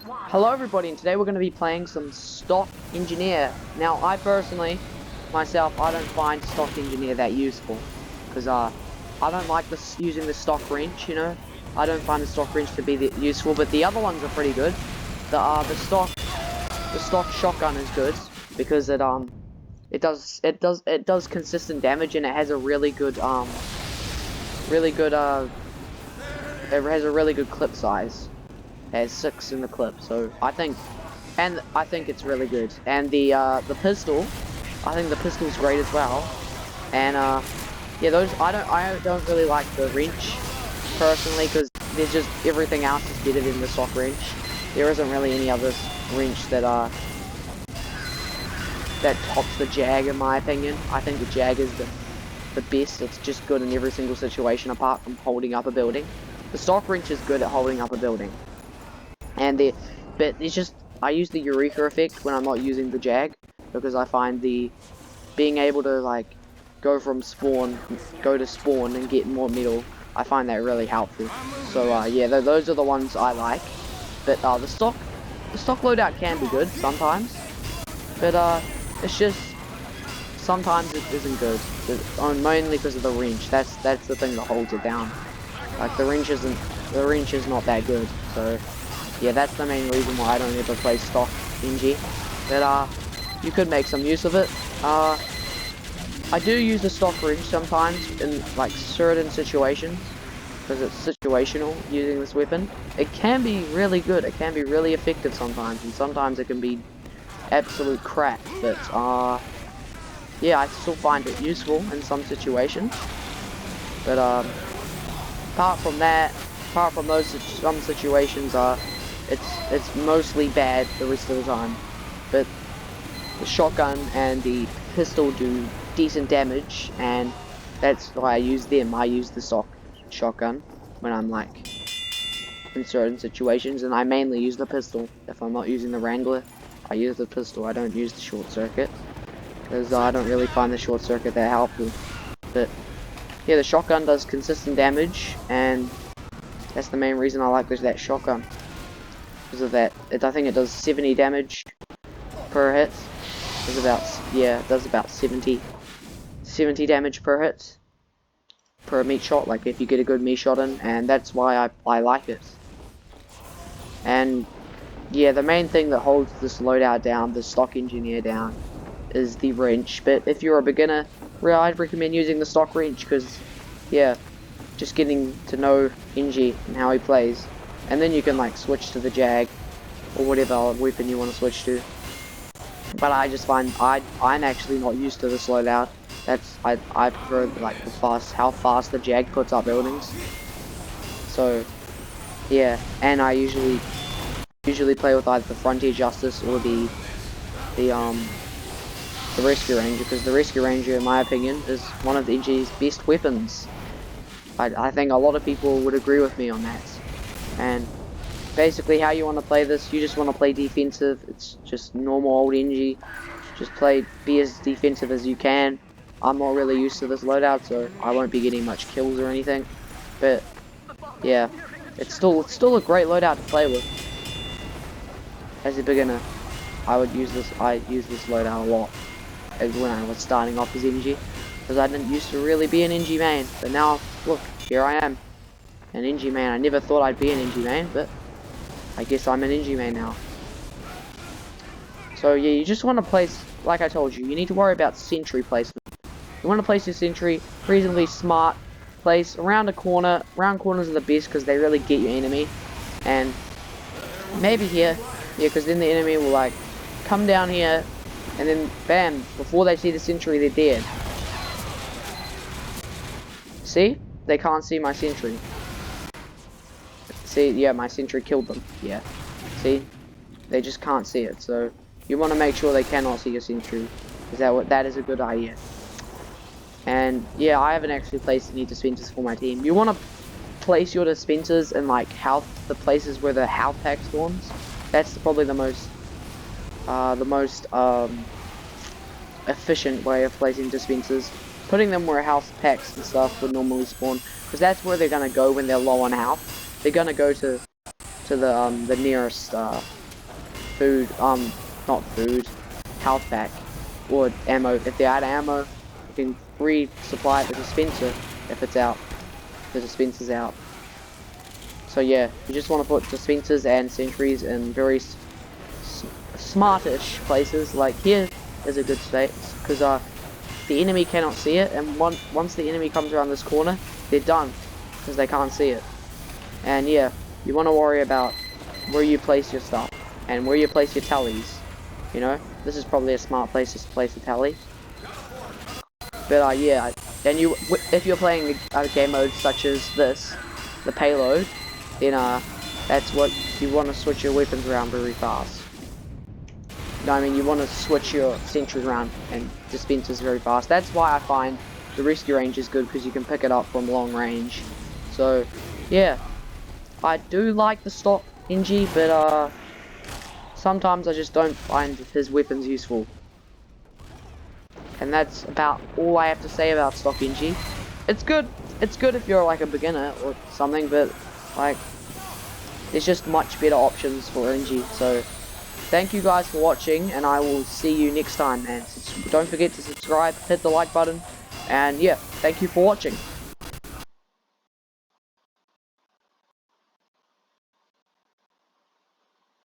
Hello everybody, and today we're going to be playing some stock engineer. Now, I personally, myself, I don't find stock engineer that useful, because I don't like this using the stock wrench, you know. I don't find the stock wrench to be useful, but the other ones are pretty good. The stock shotgun is good because it does consistent damage, and it has a it has a really good clip size. It has 6 in the clip, so I think it's really good. And the pistol, I think the pistol's great as well. And yeah, those I don't really like the wrench personally, because there's just everything else is better than the stock wrench. There isn't really any other wrench that tops the Jag, in my opinion. I think the Jag is the best. It's just good in every single situation apart from holding up a building. The stock wrench is good at holding up a building. But it's just, I use the Eureka effect when I'm not using the Jag, because I find being able to, like, go to spawn and get more metal, I find that really helpful. So, yeah, those are the ones I like. But, the stock loadout can be good sometimes. But, it's just, sometimes it isn't good. Mainly because of the wrench. That's the thing that holds it down. Like, the wrench is not that good, so yeah, that's the main reason why I don't ever play stock engie. But you could make some use of it. I do use the stock wrench sometimes in like certain situations, because it's situational using this weapon. It can be really good, it can be really effective sometimes, and sometimes it can be absolute crap, but yeah, I still find it useful in some situations. But apart from those some situations, it's mostly bad the rest of the time. But the shotgun and the pistol do decent damage, and that's why I use them. I use the stock shotgun when I'm like in certain situations, and I mainly use the pistol. If I'm not using the Wrangler, I use the pistol. I don't use the short circuit, because I don't really find the short circuit that helpful. But yeah, the shotgun does consistent damage, and that's the main reason I like that shotgun. Because of that, I think it does 70 damage per hit. It does about 70 damage per hit, per meat shot, like if you get a good meat shot in, and that's why I like it. And yeah, the main thing that holds this loadout down, the stock engineer down, is the wrench. But if you're a beginner, I'd recommend using the stock wrench, because yeah, just getting to know engie and how he plays, and then you can like switch to the Jag or whatever weapon you want to switch to. But I just find I'm actually not used to this loadout. I prefer like how fast the Jag puts up buildings. So yeah, and I usually play with either the Frontier Justice or the Rescue Ranger, because the Rescue Ranger, in my opinion, is one of the engie's best weapons. I think a lot of people would agree with me on that. And basically, how you want to play this, you just want to play defensive. It's just normal old engie. Just be as defensive as you can. I'm not really used to this loadout, so I won't be getting much kills or anything. But yeah, it's still a great loadout to play with. As a beginner, I use this loadout a lot as when I was starting off as engie, because I didn't used to really be an engie main. But now, look, here I am, an engie main. I never thought I'd be an engie main, but I guess I'm an engie main now. So yeah, you just want to place, like I told you, you need to worry about sentry placement. You want to place your sentry reasonably smart place around a corner. Round corners are the best because they really get your enemy. And maybe here, yeah, because then the enemy will like come down here, and then bam, before they see the sentry, they're dead. See? They can't see my sentry. See, yeah, my sentry killed them. Yeah. See? They just can't see it. So you want to make sure they cannot see your sentry. That is a good idea. And yeah, I haven't actually placed any dispensers for my team. You want to place your dispensers in like the places where the health pack spawns. That's probably the most efficient way of placing dispensers. Putting them where health packs and stuff would normally spawn, because that's where they're gonna go when they're low on health. They're gonna go to to the nearest food, not food, health pack or ammo. If they're out of ammo, you can resupply the dispenser if it's out. The dispenser's out. So yeah, you just want to put dispensers and sentries in very smartish places. Like here is a good state because the enemy cannot see it, and once the enemy comes around this corner, they're done because they can't see it. And yeah, you want to worry about where you place your stuff and where you place your tallies. You know, this is probably a smart place to place a tally. But yeah, and if you're playing a game mode such as this, the payload, then that's what you want to switch your weapons around very fast. You know what I mean? You want to switch your sentries around and dispensers very fast. That's why I find the rescue range is good, because you can pick it up from long range. So yeah, I do like the stock engie, but sometimes I just don't find his weapons useful. And that's about all I have to say about stock engie. It's good if you're like a beginner or something, but like there's just much better options for engie. So thank you guys for watching, and I will see you next time, man. Don't forget to subscribe, hit the like button, and yeah, thank you for watching.